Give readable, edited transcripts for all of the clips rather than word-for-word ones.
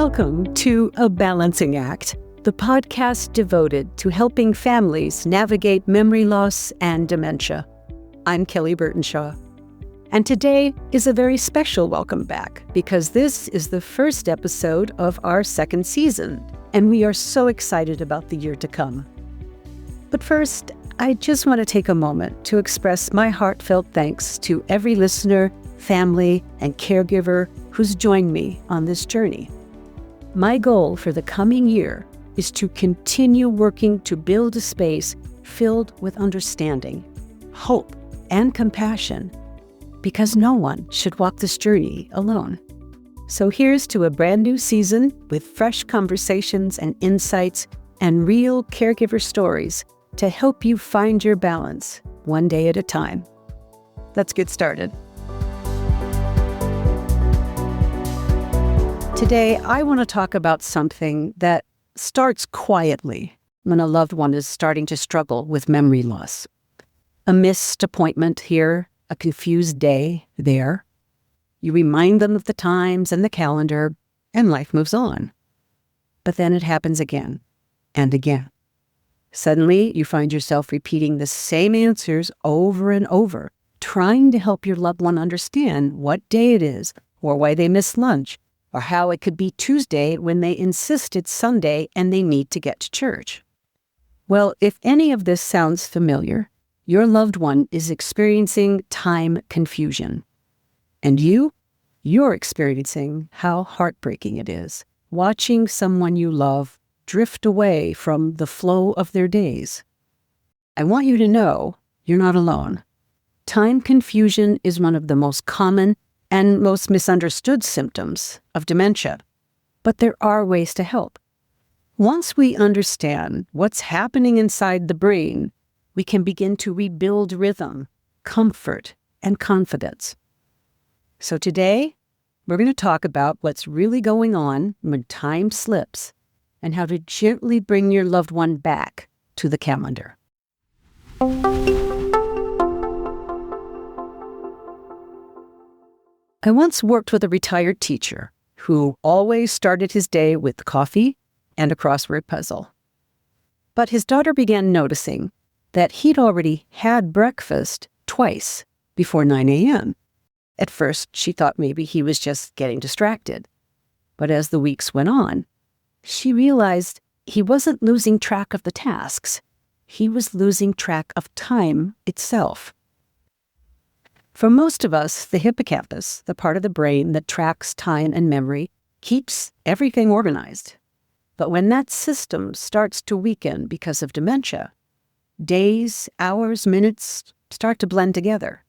Welcome to A Balancing Act, the podcast devoted to helping families navigate memory loss and dementia. I'm Kelly Burtonshaw, and today is a very special welcome back because this is the first episode of our second season, and we are so excited about the year to come. But first, I just want to take a moment to express my heartfelt thanks to every listener, family, and caregiver who's joined me on this journey. My goal for the coming year is to continue working to build a space filled with understanding, hope, and compassion, because no one should walk this journey alone. So here's to a brand new season with fresh conversations and insights and real caregiver stories to help you find your balance one day at a time. Let's get started. Today, I want to talk about something that starts quietly when a loved one is starting to struggle with memory loss. A missed appointment here, a confused day there. You remind them of the times and the calendar, and life moves on. But then it happens again and again. Suddenly, you find yourself repeating the same answers over and over, trying to help your loved one understand what day it is, or why they missed lunch, or how it could be Tuesday when they insist it's Sunday and they need to get to church. Well, if any of this sounds familiar, your loved one is experiencing time confusion. And you're experiencing how heartbreaking it is, watching someone you love drift away from the flow of their days. I want you to know you're not alone. Time confusion is one of the most common and most misunderstood symptoms of dementia, but there are ways to help. Once we understand what's happening inside the brain, we can begin to rebuild rhythm, comfort, and confidence. So today, we're going to talk about what's really going on when time slips and how to gently bring your loved one back to the calendar. I once worked with a retired teacher who always started his day with coffee and a crossword puzzle. But his daughter began noticing that he'd already had breakfast twice before 9 a.m. At first, she thought maybe he was just getting distracted. But as the weeks went on, she realized he wasn't losing track of the tasks. He was losing track of time itself. For most of us, the hippocampus, the part of the brain that tracks time and memory, keeps everything organized. But when that system starts to weaken because of dementia, days, hours, minutes start to blend together.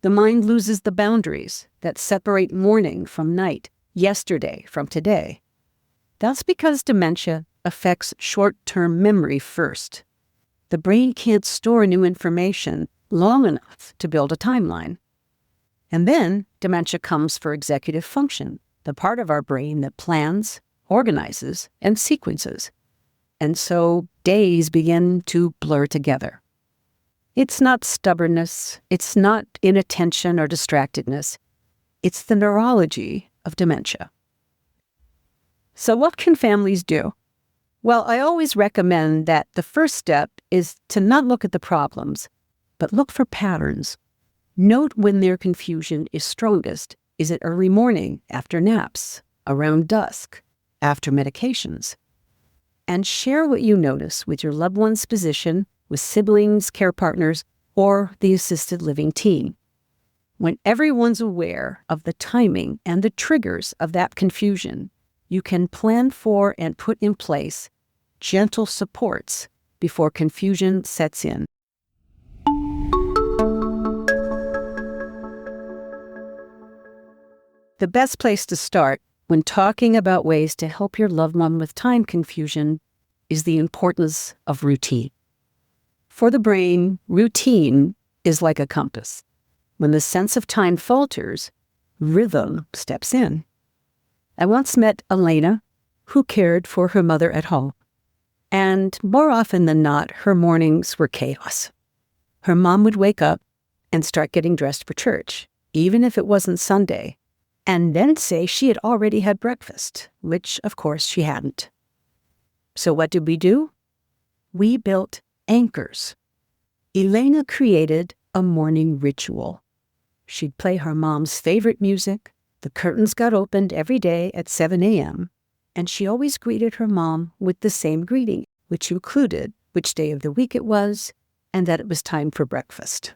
The mind loses the boundaries that separate morning from night, yesterday from today. That's because dementia affects short-term memory first. The brain can't store new information long enough to build a timeline. And then dementia comes for executive function, the part of our brain that plans, organizes, and sequences. And so days begin to blur together. It's not stubbornness, it's not inattention or distractedness. It's the neurology of dementia. So what can families do? Well, I always recommend that the first step is to not look at the problems, but look for patterns. Note when their confusion is strongest. Is it early morning, after naps, around dusk, after medications? And share what you notice with your loved one's physician, with siblings, care partners, or the assisted living team. When everyone's aware of the timing and the triggers of that confusion, you can plan for and put in place gentle supports before confusion sets in. The best place to start when talking about ways to help your loved one with time confusion is the importance of routine. For the brain, routine is like a compass. When the sense of time falters, rhythm steps in. I once met Elena, who cared for her mother at home. And more often than not, her mornings were chaos. Her mom would wake up and start getting dressed for church, even if it wasn't Sunday. and then say she had already had breakfast, which, of course, she hadn't. So what did we do? We built anchors. Elena created a morning ritual. She'd play her mom's favorite music. The curtains got opened every day at 7 a.m., and she always greeted her mom with the same greeting, which included which day of the week it was and that it was time for breakfast.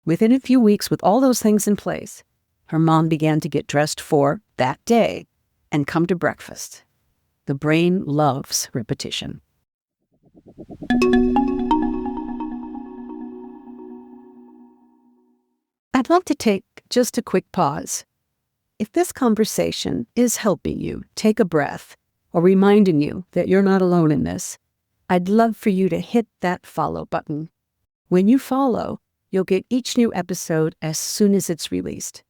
Within a few weeks, with all those things in place, her mom began to get dressed for that day and come to breakfast. The brain loves repetition. I'd like to take just a quick pause. If this conversation is helping you take a breath or reminding you that you're not alone in this, I'd love for you to hit that follow button. When you follow, you'll get each new episode as soon as it's released.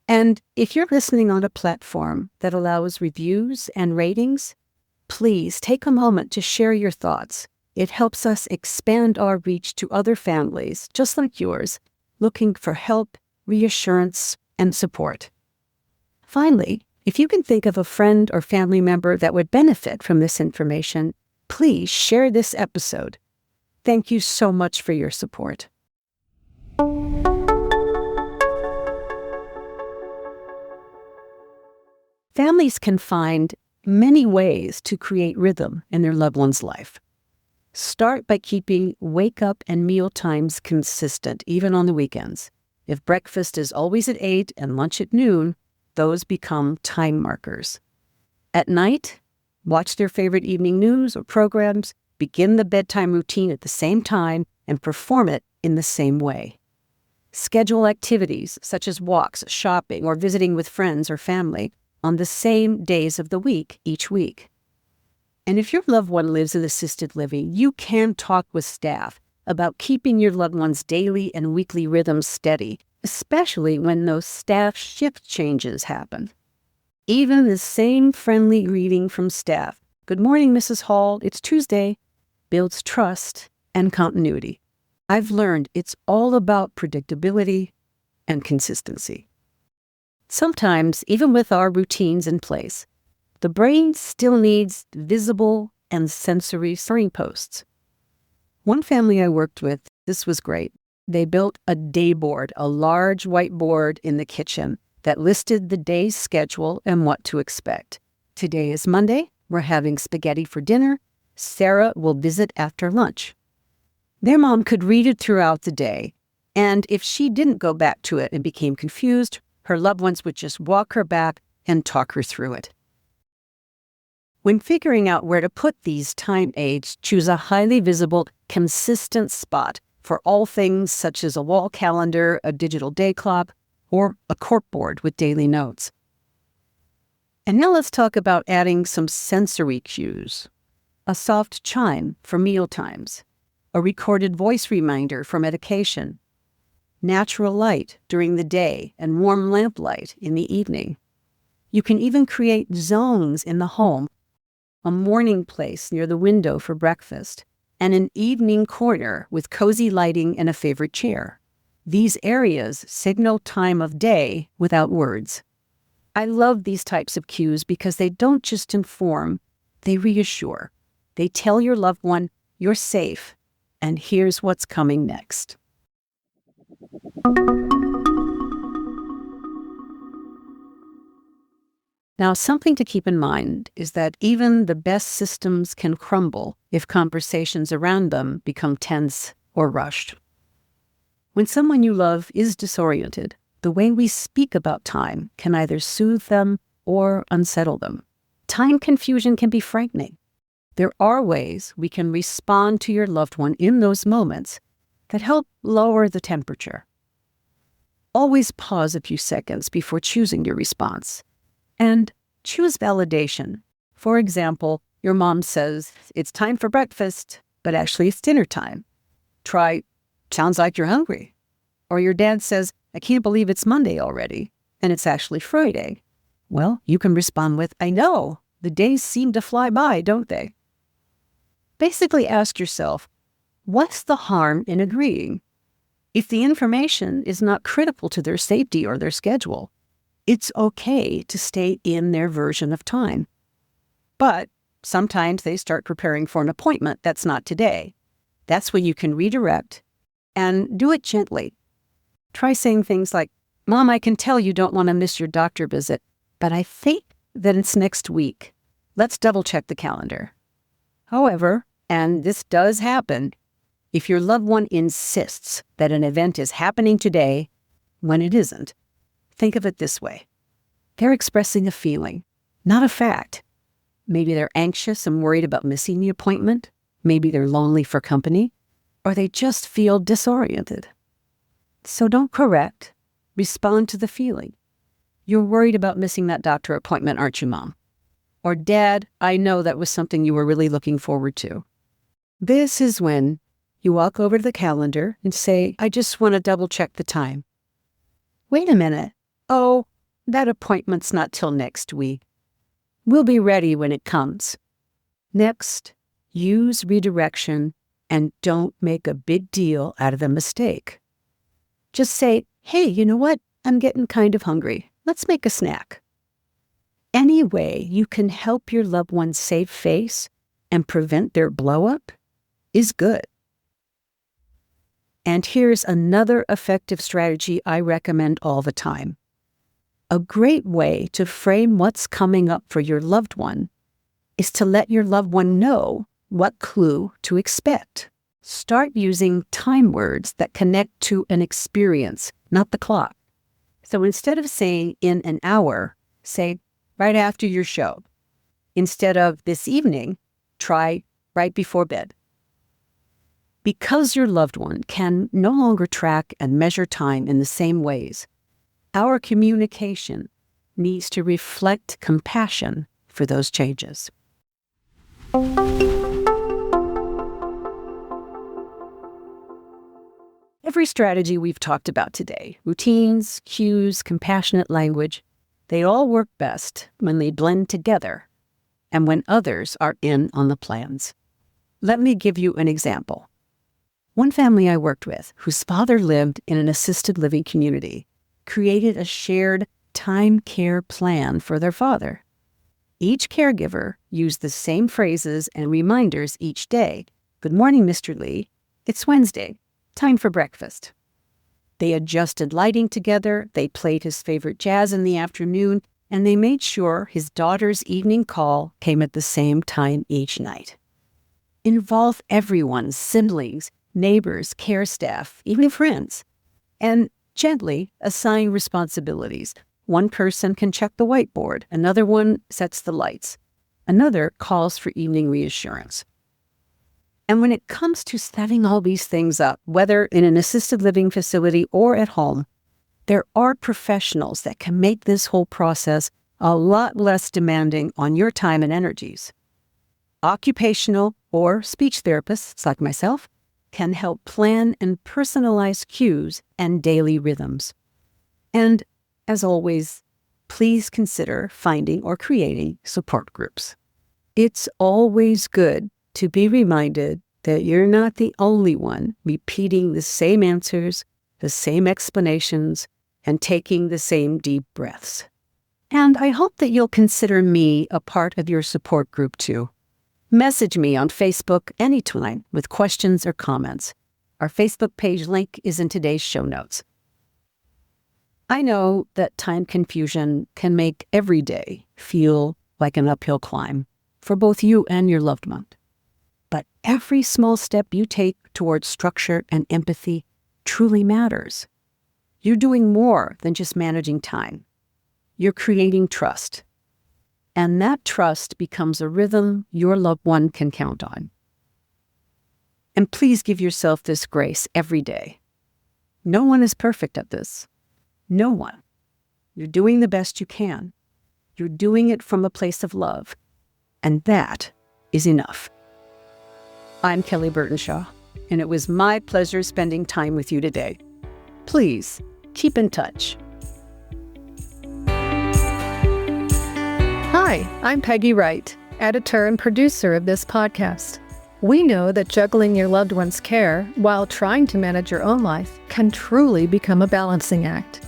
And if you're listening on a platform that allows reviews and ratings, please take a moment to share your thoughts. It helps us expand our reach to other families, just like yours, looking for help, reassurance, and support. Finally, if you can think of a friend or family member that would benefit from this information, please share this episode. Thank you so much for your support. Families can find many ways to create rhythm in their loved one's life. Start by keeping wake-up and meal times consistent, even on the weekends. If breakfast is always at 8 and lunch at noon, those become time markers. At night, watch their favorite evening news or programs, begin the bedtime routine at the same time, and perform it in the same way. Schedule activities such as walks, shopping, or visiting with friends or family on the same days of the week each week. And if your loved one lives in assisted living, you can talk with staff about keeping your loved one's daily and weekly rhythms steady, especially when those staff shift changes happen. Even the same friendly greeting from staff, "Good morning, Mrs. Hall, it's Tuesday," builds trust and continuity. I've learned it's all about predictability and consistency. Sometimes, even with our routines in place, the brain still needs visible and sensory signposts. One family I worked with, this was great. They built a day board, a large whiteboard in the kitchen that listed the day's schedule and what to expect. Today is Monday. We're having spaghetti for dinner. Sarah will visit after lunch. Their mom could read it throughout the day, and if she didn't go back to it and became confused, her loved ones would just walk her back and talk her through it. When figuring out where to put these time aids, choose a highly visible, consistent spot for all things such as a wall calendar, a digital day clock, or a corkboard with daily notes. And now let's talk about adding some sensory cues. A soft chime for meal times, a recorded voice reminder for medication, natural light during the day and warm lamplight in the evening. You can even create zones in the home, a morning place near the window for breakfast, and an evening corner with cozy lighting and a favorite chair. These areas signal time of day without words. I love these types of cues because they don't just inform, they reassure. They tell your loved one, you're safe, and here's what's coming next. Now, something to keep in mind is that even the best systems can crumble if conversations around them become tense or rushed. When someone you love is disoriented, the way we speak about time can either soothe them or unsettle them. Time confusion can be frightening. There are ways we can respond to your loved one in those moments that help lower the temperature. Always pause a few seconds before choosing your response. And choose validation. For example, your mom says, "It's time for breakfast," but actually it's dinner time. Try, "Sounds like you're hungry." Or your dad says, "I can't believe it's Monday already," and it's actually Friday. Well, you can respond with, "I know, the days seem to fly by, don't they?" Basically ask yourself, what's the harm in agreeing? If the information is not critical to their safety or their schedule, It's okay to stay in their version of time. But sometimes they start preparing for an appointment that's not today. That's when you can redirect and do it gently. Try saying things like, "Mom, I can tell you don't want to miss your doctor visit, but I think that it's next week. Let's double check the calendar." However, and this does happen, if your loved one insists that an event is happening today when it isn't, think of it this way. They're expressing a feeling, not a fact. Maybe they're anxious and worried about missing the appointment. Maybe they're lonely for company, or they just feel disoriented. So don't correct. Respond to the feeling. "You're worried about missing that doctor appointment, aren't you, Mom?" Or, "Dad, I know that was something you were really looking forward to." This is when you walk over to the calendar and say, "I just want to double check the time." "Wait a minute. Oh, that appointment's not till next week. We'll be ready when it comes." Next, use redirection and don't make a big deal out of the mistake. Just say, "Hey, you know what? I'm getting kind of hungry. Let's make a snack." Any way you can help your loved one save face and prevent their blow-up is good. And here's another effective strategy I recommend all the time. A great way to frame what's coming up for your loved one is to let your loved one know what clue to expect. Start using time words that connect to an experience, not the clock. So instead of saying "in an hour," say "right after your show." Instead of "this evening," try "right before bed." Because your loved one can no longer track and measure time in the same ways, our communication needs to reflect compassion for those changes. Every strategy we've talked about today, routines, cues, compassionate language, they all work best when they blend together and when others are in on the plans. Let me give you an example. One family I worked with, whose father lived in an assisted living community, created a shared time care plan for their father. Each caregiver used the same phrases and reminders each day. "Good morning, Mr. Lee. It's Wednesday. Time for breakfast." They adjusted lighting together, they played his favorite jazz in the afternoon, and they made sure his daughter's evening call came at the same time each night. Involve everyone, siblings, neighbors, care staff, even friends, and gently assign responsibilities. One person can check the whiteboard, another one sets the lights, another calls for evening reassurance. And when it comes to setting all these things up, whether in an assisted living facility or at home, there are professionals that can make this whole process a lot less demanding on your time and energies. Occupational or speech therapists like myself can help plan and personalize cues and daily rhythms. And as always, please consider finding or creating support groups. It's always good to be reminded that you're not the only one repeating the same answers, the same explanations, and taking the same deep breaths. And I hope that you'll consider me a part of your support group too. Message me on Facebook anytime with questions or comments. Our Facebook page link is in today's show notes. I know that time confusion can make every day feel like an uphill climb for both you and your loved one. But every small step you take towards structure and empathy truly matters. You're doing more than just managing time. You're creating trust. And that trust becomes a rhythm your loved one can count on. And please give yourself this grace every day. No one is perfect at this. No one. You're doing the best you can. You're doing it from a place of love. And that is enough. I'm Kelly Burtonshaw, and it was my pleasure spending time with you today. Please keep in touch. Hi, I'm Peggy Wright, editor and producer of this podcast. We know that juggling your loved one's care while trying to manage your own life can truly become a balancing act.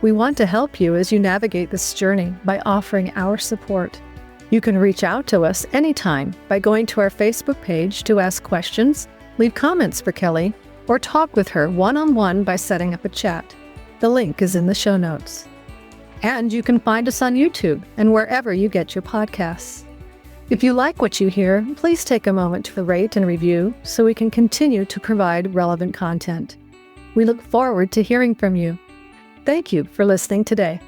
We want to help you as you navigate this journey by offering our support. You can reach out to us anytime by going to our Facebook page to ask questions, leave comments for Kelly, or talk with her one-on-one by setting up a chat. The link is in the show notes. And you can find us on YouTube and wherever you get your podcasts. If you like what you hear, please take a moment to rate and review so we can continue to provide relevant content. We look forward to hearing from you. Thank you for listening today.